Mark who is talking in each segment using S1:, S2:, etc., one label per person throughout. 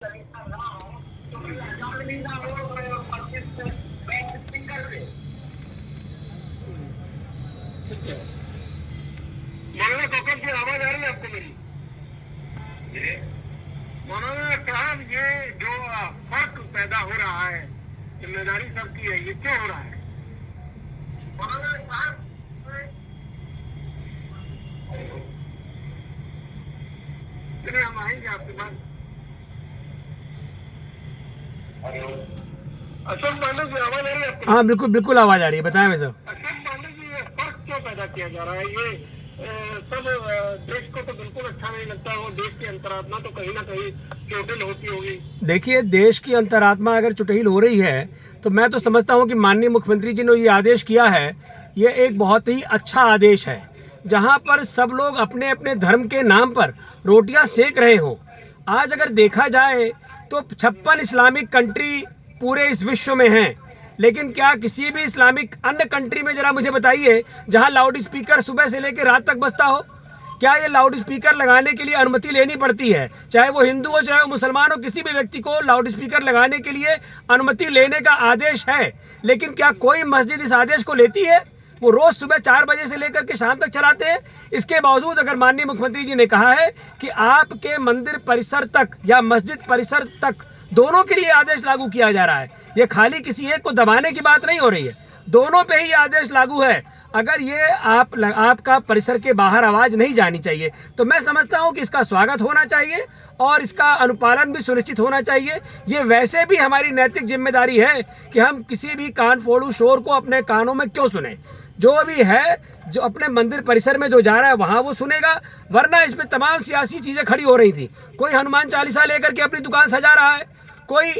S1: मौलाना कौकब की आवाज आ रही है आपको मेरी? मौलाना साहब, ये जो फर्क पैदा हो रहा है, जिम्मेदारी सबकी है, ये क्यों हो रहा है? मौलाना साहब, चलिए हम आएंगे आपके पास। अशोक पांडे की आवाज आ रही है आपको?
S2: हाँ बिल्कुल बिल्कुल आवाज आ रही है, बताएं भाई साहब।
S1: अशोक पांडे जी, ये फर्क क्यों पैदा किया जा रहा है? ये सब देश को तो बिल्कुल अच्छा नहीं लगता। वो देश की अंतरात्मा तो कहीं ना कहीं चोटिल होती होगी।
S2: देखिए, देश की अंतरात्मा अगर चुटहिल हो रही है तो मैं तो समझता हूँ कि माननीय मुख्यमंत्री जी ने ये आदेश किया है, ये एक बहुत ही अच्छा आदेश है, जहाँ पर सब लोग अपने अपने धर्म के नाम पर रोटियां सेक रहे हों। आज अगर देखा जाए तो 56 इस्लामिक कंट्री पूरे इस विश्व में हैं, लेकिन क्या किसी भी इस्लामिक अन्य कंट्री में, जरा मुझे बताइए, जहां लाउड स्पीकर सुबह से लेकर रात तक बजता हो? क्या ये लाउड स्पीकर लगाने के लिए अनुमति लेनी पड़ती है? चाहे वो हिंदू हो चाहे वो मुसलमान हो, किसी भी व्यक्ति को लाउड स्पीकर लगाने के लिए अनुमति लेने का आदेश है। लेकिन क्या कोई मस्जिद इस आदेश को लेती है? वो रोज सुबह 4 बजे से लेकर के शाम तक चलाते हैं। इसके बावजूद अगर माननीय मुख्यमंत्री जी ने कहा है कि आपके मंदिर परिसर तक या मस्जिद परिसर तक दोनों के लिए आदेश लागू किया जा रहा है, ये खाली किसी एक को दबाने की बात नहीं हो रही है, दोनों पे ही आदेश लागू है। अगर ये आपका परिसर के बाहर आवाज़ नहीं जानी चाहिए तो मैं समझता हूँ कि इसका स्वागत होना चाहिए और इसका अनुपालन भी सुनिश्चित होना चाहिए। ये वैसे भी हमारी नैतिक जिम्मेदारी है कि हम किसी भी कान फोड़ू शोर को अपने कानों में क्यों सुने। जो भी है, जो अपने मंदिर परिसर में जो जा रहा है वहाँ वो सुनेगा, वरना इसमें तमाम सियासी चीज़ें खड़ी हो रही थी। कोई हनुमान चालीसा लेकर के अपनी दुकान सजा रहा है, कोई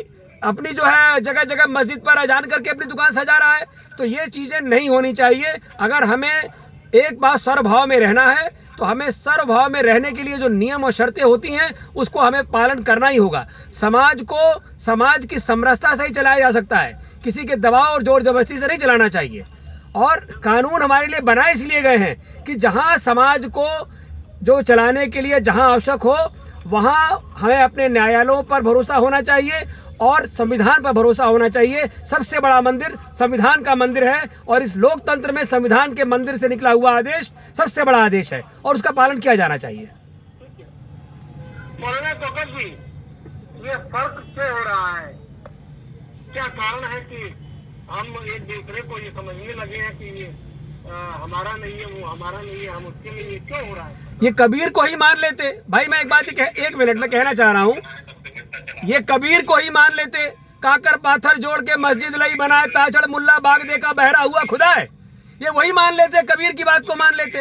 S2: अपनी जो है जगह जगह मस्जिद पर अजान करके अपनी दुकान सजा रहा है। तो ये चीज़ें नहीं होनी चाहिए। अगर हमें एक बात सर्वभाव में रहना है तो हमें सर्वभाव में रहने के लिए जो नियम और शर्तें होती हैं उसको हमें पालन करना ही होगा। समाज को समाज की समरसता से ही चलाया जा सकता है, किसी के दबाव और जोर जबरदस्ती से नहीं चलाना चाहिए। और कानून हमारे लिए बनाए इसलिए गए हैं कि जहां समाज को जो चलाने के लिए जहां आवश्यक हो वहां हमें अपने न्यायालयों पर भरोसा होना चाहिए और संविधान पर भरोसा होना चाहिए। सबसे बड़ा मंदिर संविधान का मंदिर है और इस लोकतंत्र में संविधान के मंदिर से निकला हुआ आदेश सबसे बड़ा आदेश है और उसका पालन किया जाना चाहिए।
S1: मौलाना कौकब जी, ये फर्क क्यों हो रहा है? क्या कारण है कि हम एक दूसरे को ये समझने लगे हैं कि ये हमारा नहीं है, वो हमारा नहीं है, हम उसके लिए? ये क्यों हो रहा है?
S2: ये कबीर को ही मान लेते भाई। मैं एक बात एक मिनट में कहना चाह रहा हूँ, ये कबीर को ही मान लेते। काकर पाथर जोड़ के मस्जिद लई बनाए, ताचड़ मुल्ला बाग देखा बहरा हुआ खुदा है, ये वही मान लेते, कबीर की बात को मान लेते।